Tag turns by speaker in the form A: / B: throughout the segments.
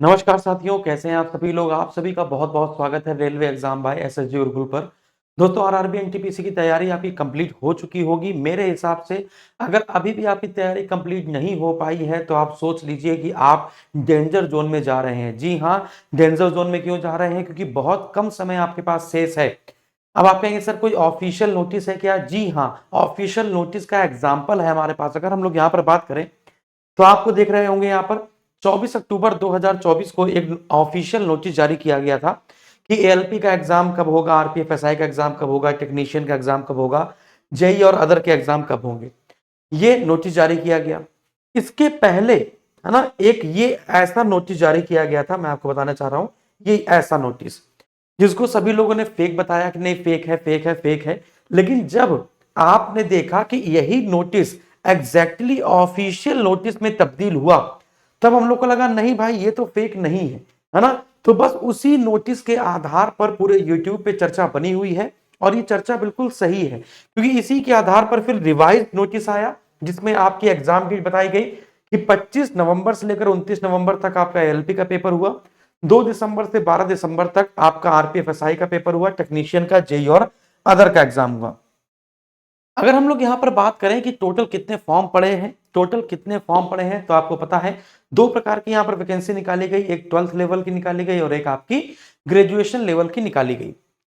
A: नमस्कार साथियों, कैसे हैं आप सभी लोग। आप सभी का बहुत बहुत स्वागत है railway exam by SSG Gurukul पर। दोस्तों, आरआरबी एनटीपीसी की तैयारी आपकी कंप्लीट हो चुकी होगी मेरे हिसाब से। अगर अभी भी आपकी तैयारी कंप्लीट नहीं हो पाई है तो आप सोच लीजिए कि आप डेंजर जोन में जा रहे हैं। जी हाँ, डेंजर जोन में क्यों जा रहे हैं? क्योंकि बहुत कम समय आपके पास शेष है। अब आप कहेंगे सर कोई ऑफिशियल नोटिस है क्या? जी हाँ, ऑफिशियल नोटिस का एग्जाम्पल है हमारे पास। अगर हम लोग यहाँ पर बात करें तो आपको देख रहे होंगे यहाँ पर 24 अक्टूबर 2024 को एक ऑफिशियल नोटिस जारी किया गया था कि एएलपी का एग्जाम कब होगा, आरपीएफएसआई का एग्जाम कब होगा, टेक्नीशियन का एग्जाम कब होगा, जेई और अदर के एग्जाम कब होंगे। ये नोटिस जारी किया गया। इसके पहले है ना, एक ये ऐसा नोटिस जारी किया गया था, मैं आपको बताना चाह रहा हूं। ये ऐसा नोटिस जिसको सभी लोगों ने फेक बताया कि नहीं, फेक है, फेक है, फेक है। लेकिन जब आपने देखा कि यही नोटिस एग्जैक्टली ऑफिशियल नोटिस में तब्दील हुआ, तब हम लोग को लगा नहीं भाई, ये तो फेक नहीं है ना। तो बस उसी नोटिस के आधार पर पूरे यूट्यूब पे चर्चा बनी हुई है और ये चर्चा बिल्कुल सही है, क्योंकि इसी के आधार पर फिर रिवाइज नोटिस आया जिसमें आपकी एग्जाम डेट बताई गई कि 25 नवंबर से लेकर 29 नवंबर तक आपका एलपी का पेपर हुआ, 2 दिसंबर से 12 दिसंबर तक आपका आरपीएफएसआई का पेपर हुआ, टेक्नीशियन का, जेई और अदर का एग्जाम हुआ। अगर हम लोग यहां पर बात करें कि टोटल कितने फॉर्म पड़े हैं, टोटल कितने फॉर्म पड़े हैं, तो आपको पता है दो प्रकार की यहां पर वैकेंसी निकाली गई, एक 12th लेवल की निकाली गई और एक आपकी ग्रेजुएशन लेवल की निकाली गई।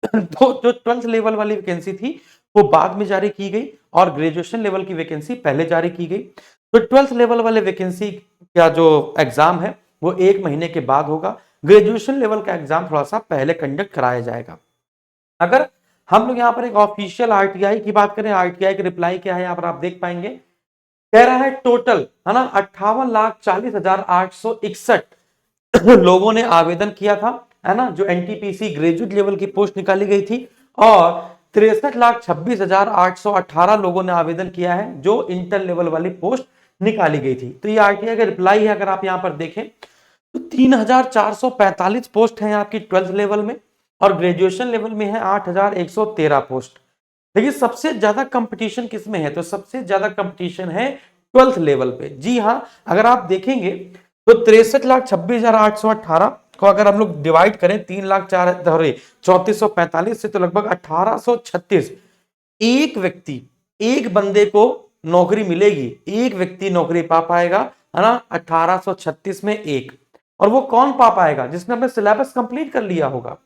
A: तो जो 12th लेवल वाली वैकेंसी थी वो बाद में जारी की गई और ग्रेजुएशन लेवल की वैकेंसी पहले जारी की गई। तो 12th लेवल वाले वैकेंसी का जो एग्जाम है वो 1 महीने के बाद होगा। ग्रेजुएशन लेवल का एग्जाम थोड़ा सा पहले कंडक्ट कराया जाएगा। अगर हम लोग यहाँ पर एक ऑफिशियल आरटीआई की बात करें, आरटीआई की रिप्लाई क्या है यहाँ पर आप देख पाएंगे। कह रहा है टोटल है ना 58,40,861 लोगों ने आवेदन किया था, है ना, जो एनटीपीसी ग्रेजुएट लेवल की पोस्ट निकाली गई थी। और 63,26,818 लोगों ने आवेदन किया है जो इंटर लेवल वाली पोस्ट निकाली गई थी। तो ये आरटीआई का रिप्लाई है। अगर आप यहां पर देखें तो 3,445 पोस्ट है आपकी 12th लेवल में और ग्रेजुएशन लेवल में है 8,113 पोस्ट। देखिए सबसे ज्यादा कंपटीशन किसमें है? तो सबसे ज्यादा कंपटीशन है 12th लेवल पे। जी हाँ, अगर आप देखेंगे तो 63,26,818 को अगर हम लोग डिवाइड करें 3,04,3445 से, तो लगभग 1,836 एक व्यक्ति, एक बंदे को नौकरी मिलेगी, एक व्यक्ति नौकरी पा पाएगा, है ना, 1,836 में एक। और वो कौन पा पाएगा? जिसने अपने सिलेबस कंप्लीट कर लिया होगा।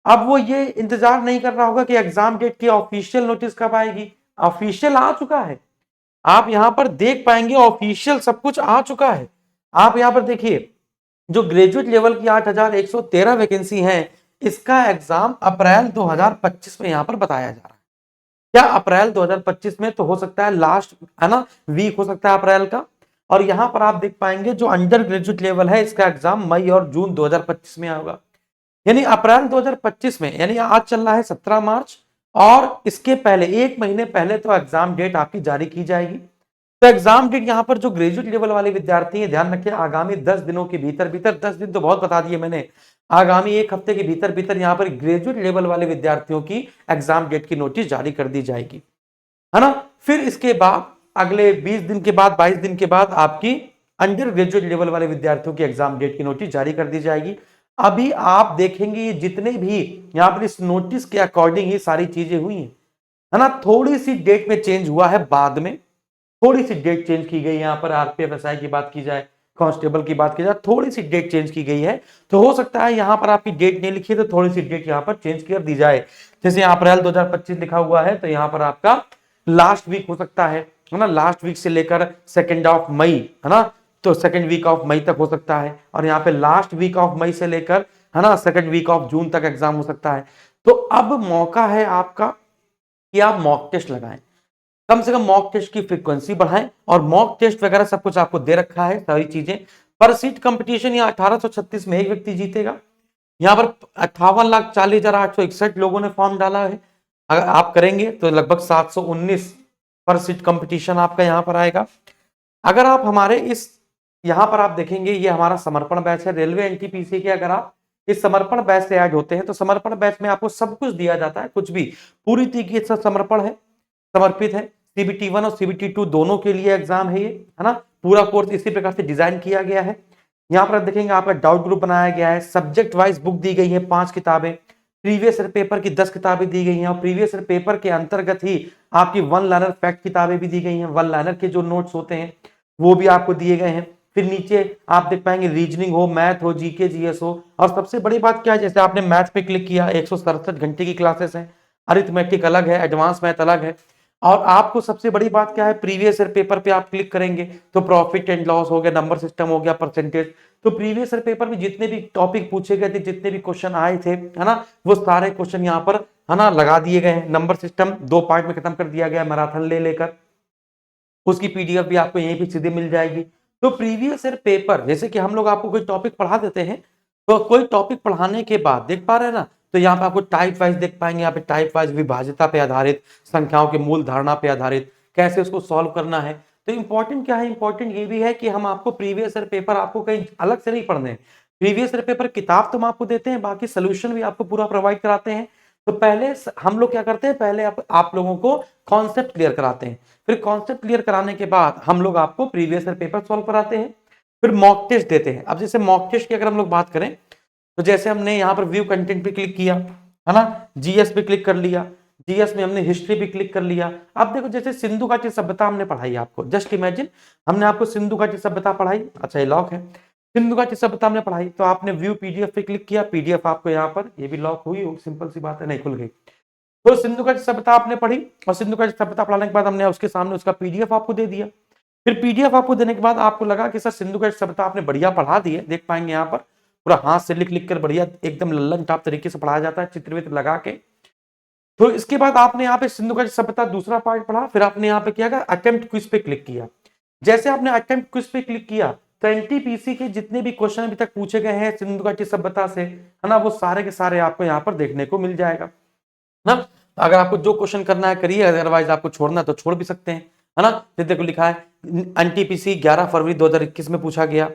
A: अब वो ये इंतजार नहीं कर रहा होगा कि एग्जाम डेट की ऑफिशियल नोटिस कब आएगी। ऑफिशियल आ चुका है, आप यहां पर देख पाएंगे ऑफिशियल सब कुछ आ चुका है। आप यहां पर देखिए जो ग्रेजुएट लेवल की 8,113 वैकेंसी है, इसका एग्जाम अप्रैल 2025 में यहां पर बताया जा रहा है। क्या अप्रैल 2025 में? तो हो सकता है लास्ट, है ना, वीक हो सकता है अप्रैल का। और यहां पर आप देख पाएंगे जो अंडर ग्रेजुएट लेवल है इसका एग्जाम मई और जून 2025 में होगा। यानी अप्रैल 2025 में, यानी आज चल रहा है 17 मार्च, और इसके पहले 1 महीने पहले तो एग्जाम डेट आपकी जारी की जाएगी। तो एग्जाम डेट यहां पर जो ग्रेजुएट लेवल वाले विद्यार्थी हैं, ध्यान रखिए आगामी 10 दिनों के भीतर भीतर, 10 दिन तो बहुत बता दिए मैंने, आगामी एक हफ्ते के भीतर भीतर यहां पर ग्रेजुएट लेवल वाले विद्यार्थियों की एग्जाम डेट की नोटिस जारी कर दी जाएगी, है ना। फिर इसके बाद अगले 20 दिन के बाद, 22 दिन के बाद आपकी अंडर ग्रेजुएट लेवल वाले विद्यार्थियों की एग्जाम डेट की नोटिस जारी कर दी जाएगी। अभी आप देखेंगे ये जितने भी यहां पर इस नोटिस के अकॉर्डिंग ये सारी चीजें हुई हैं, है ना। थोड़ी सी डेट में चेंज हुआ है, बाद में थोड़ी सी डेट चेंज की गई। यहां पर आरपीएफएसआई की बात की जाए, कांस्टेबल की बात की जाए, थोड़ी सी डेट चेंज की गई है। तो हो सकता है यहां पर आपकी डेट नहीं लिखी है तो थोड़ी सी डेट यहां पर चेंज कर दी जाए। जैसे यहां अप्रैल 2025 लिखा हुआ है तो यहां पर आपका लास्ट वीक हो सकता है ना, लास्ट वीक से लेकर 2 ऑफ मई, है ना, तो 2 वीक ऑफ मई तक हो सकता है। और यहाँ पे लास्ट वीक ऑफ मई से लेकर, है ना, 2 वीक ऑफ जून तक एग्जाम हो सकता है। तो अब मौका है आपका कि आप मॉक टेस्ट लगाएं, कम से कम मॉक टेस्ट की फ्रीक्वेंसी बढ़ाएं। और मॉक टेस्ट वगैरह सब कुछ आपको दे रखा है, सारी चीजें। पर सीट कंपटीशन यहाँ 1836 में एक व्यक्ति जीतेगा। यहाँ पर 58,40,861 लोगों ने फॉर्म डाला है। अगर आप करेंगे तो लगभग 719 पर सीट कंपटीशन आपका यहाँ पर आएगा। अगर आप हमारे इस यहाँ पर आप देखेंगे, ये हमारा समर्पण बैच है रेलवे एनटीपीसी के। अगर आप इस समर्पण बैच से ऐड होते हैं तो समर्पण बैच में आपको सब कुछ दिया जाता है, कुछ भी, पूरी तरीके से समर्पण है, समर्पित है। सीबीटी 1 और सीबीटी 2 दोनों के लिए एग्जाम है ये, है ना। पूरा कोर्स इसी प्रकार से डिजाइन किया गया है। यहाँ पर आप देखेंगे आपका डाउट ग्रुप बनाया गया है, सब्जेक्ट वाइज बुक दी गई है 5 किताबें, प्रीवियस ईयर पेपर की 10 किताबें दी गई हैं और प्रीवियस ईयर पेपर के अंतर्गत ही आपकी वन लाइनर फैक्ट किताबें भी दी गई हैं, वन लाइनर के जो नोट्स होते हैं वो भी आपको दिए गए हैं। फिर नीचे आप देख पाएंगे रीजनिंग हो, मैथ हो, जीके जीएस हो, और सबसे बड़ी बात क्या है, जैसे आपने मैथ पे क्लिक किया 167 घंटे की क्लासेस हैं, अरिथमेटिक अलग है, एडवांस मैथ अलग है, और आपको सबसे बड़ी बात क्या है, प्रीवियस ईयर पेपर पे आप क्लिक करेंगे तो प्रॉफिट एंड लॉस हो गया, नंबर सिस्टम हो गया, परसेंटेज, तो प्रीवियस ईयर पेपर में जितने भी टॉपिक पूछे गए थे, जितने भी क्वेश्चन आए थे, है ना, वो सारे क्वेश्चन यहाँ पर, है ना, लगा दिए गए हैं। नंबर सिस्टम 2 पार्ट में खत्म कर दिया गया मैराथन ले लेकर, उसकी पीडीएफ भी आपको यहीं पे सीधे मिल जाएगी। तो प्रीवियस ईयर पेपर, जैसे कि हम लोग आपको कोई टॉपिक पढ़ा देते हैं, तो कोई टॉपिक पढ़ाने के बाद देख पा रहे हैं ना, तो यहाँ पे आपको टाइप वाइज देख पाएंगे, यहाँ पे टाइप वाइज विभाज्यता पे आधारित, संख्याओं के मूल धारणा पे आधारित, कैसे उसको सॉल्व करना है। तो इंपॉर्टेंट क्या है, इंपॉर्टेंट ये भी है कि हम आपको प्रीवियस ईयर पेपर आपको कहीं अलग से नहीं पढ़ने हैं। प्रीवियस ईयर पेपर किताब तो हम आपको देते हैं, बाकी सोल्यूशन भी आपको पूरा प्रोवाइड कराते हैं। तो पहले हम लोग क्या करते हैं, पहले आप लोगों को कॉन्सेप्ट क्लियर कराते हैं, फिर कॉन्सेप्ट क्लियर कराने के बाद हम लोग आपको प्रीवियस ईयर पेपर सॉल्व कराते हैं, फिर मॉक टेस्ट देते हैं। अब जैसे मॉक टेस्ट की अगर हम लोग बात करें, तो जैसे हमने यहाँ पर व्यू कंटेंट पे क्लिक किया, है ना, जीएस पे क्लिक कर लिया, जीएस में हमने हिस्ट्री पे क्लिक कर लिया। अब देखो जैसे सिंधु घाटी सभ्यता हमने पढ़ाई आपको, जस्ट इमेजिन हमने आपको सिंधु घाटी सभ्यता पढ़ाई, अच्छा ये लॉक है, सिंधु घाटी सभ्यता हमने पढ़ाई, तो आपने व्यू पीडीएफ पे क्लिक किया, पीडीएफ आपको यहाँ पर, ये भी लॉक हुई हो, सिंपल सी बात है, नहीं खुल गई। तो सिंधु घाटी सभ्यता आपने पढ़ी, और सिंधु घाटी सभ्यता पढ़ाने के बाद हमने उसके सामने उसका पीडीएफ आपको दे दिया। फिर पीडीएफ आपको देने के बाद आपको लगा कि सर सिंधु घाटी सभ्यता आपने बढ़िया पढ़ा दी है, देख पाएंगे यहाँ पर पूरा हाथ से लिख लिख कर बढ़िया एकदम लल्लन टाप तरीके से पढ़ाया जाता है, चित्र वित्र लगा के। तो इसके बाद आपने यहाँ पे सिंधु घाटी सभ्यता दूसरा पार्ट पढ़ा, फिर आपने यहाँ पे क्या किया, अटेम्प्ट क्विज पे क्लिक किया। जैसे आपने अटेम्प्ट क्विज पे क्लिक किया, तो एनटीपीसी के जितने भी क्वेश्चन अभी तक पूछे गए हैं सिंधु घाटी सभ्यता से, है ना, वो सारे के सारे आपको यहाँ पर देखने को मिल जाएगा ना। अगर आपको जो क्वेश्चन करना है करिए, अदरवाइज आपको छोड़ना है तो छोड़ भी सकते हैं, है ना। तो देखो लिखा है एनटीपीसी 11 फरवरी 2021 में पूछा गया।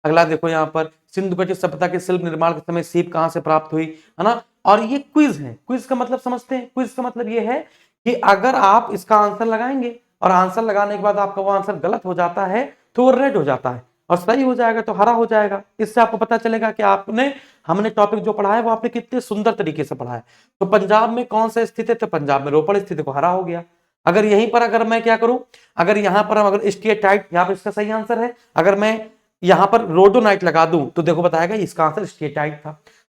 A: अगला देखो यहाँ पर सिंधु घाटी सभ्यता के शिल्प निर्माण के समय सीप कहां से प्राप्त हुई, है ना। और ये क्विज है, क्विज का मतलब समझते हैं, क्विज का मतलब ये है कि अगर आप इसका आंसर लगाएंगे और आंसर लगाने के बाद आपका वो आंसर गलत हो जाता है तो वो रेड हो जाता है, और सही हो जाएगा तो हरा हो जाएगा। इससे आपको पता चलेगा कि आपने, हमने टॉपिक जो पढ़ा है वो आपने कितने सुंदर तरीके से पढ़ा है। तो पंजाब में कौन सा स्थित है, तो पंजाब में रोपड़ स्थित है, को हरा हो गया। अगर यहीं पर अगर मैं क्या करूं, अगर यहां पर अगर स्टेटाइट, यहाँ पर इसका सही आंसर है, अगर मैं यहां पर रोडोनाइट लगा दूं तो देखो बताएगा इसका आंसर स्टेटाइट था।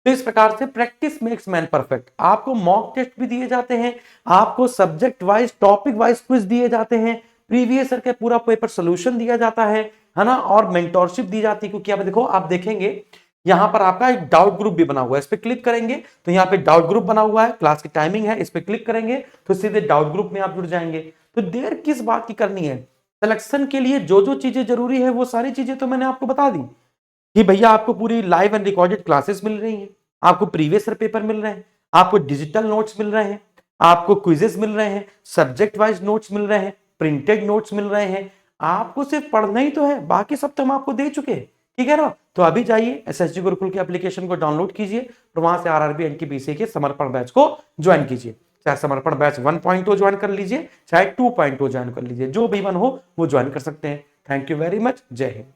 A: तो इस प्रकार से प्रैक्टिस मेक्स मैन परफेक्ट। आपको मॉक टेस्ट भी दिए जाते हैं, आपको subject wise topic wise quiz दिए जाते हैं, प्रीवियस ईयर के पूरा पेपर सोल्यूशन दिया जाता है ना, और मेंटोरशिप दी जाती है। क्योंकि अब देखो आप देखेंगे यहां पर आपका एक डाउट ग्रुप भी बना हुआ है, इस पे क्लिक करेंगे तो यहाँ पे डाउट ग्रुप बना हुआ है, क्लास की टाइमिंग है, इस पे क्लिक करेंगे तो सीधे डाउट ग्रुप में आप जुड़ जाएंगे। तो देर किस बात की करनी है, सिलेक्शन के लिए जो जो चीजें जरूरी है वो सारी चीजें तो मैंने आपको बता दी कि भैया आपको पूरी लाइव एंड रिकॉर्डेड क्लासेस मिल रही हैं, आपको प्रीवियस ईयर पेपर मिल रहे हैं, आपको डिजिटल नोट्स मिल रहे हैं, आपको क्विजेस मिल रहे हैं, सब्जेक्ट वाइज नोट्स मिल रहे हैं, प्रिंटेड नोट्स मिल रहे हैं। आपको सिर्फ पढ़ना ही तो है, बाकी सब तो हम आपको दे चुके हैं, ठीक है ना। तो अभी जाइए एसएसजी गुरुकुल के एप्लीकेशन को डाउनलोड कीजिए और वहां से आरआरबी एनटीपीसी के समर्पण बैच को ज्वाइन कीजिए। चाहे समर्पण बैच 1.0 ज्वाइन कर लीजिए, चाहे 2.0 ज्वाइन कर लीजिए, जो भी मन हो वो ज्वाइन कर सकते हैं। थैंक यू वेरी मच, जय हिंद।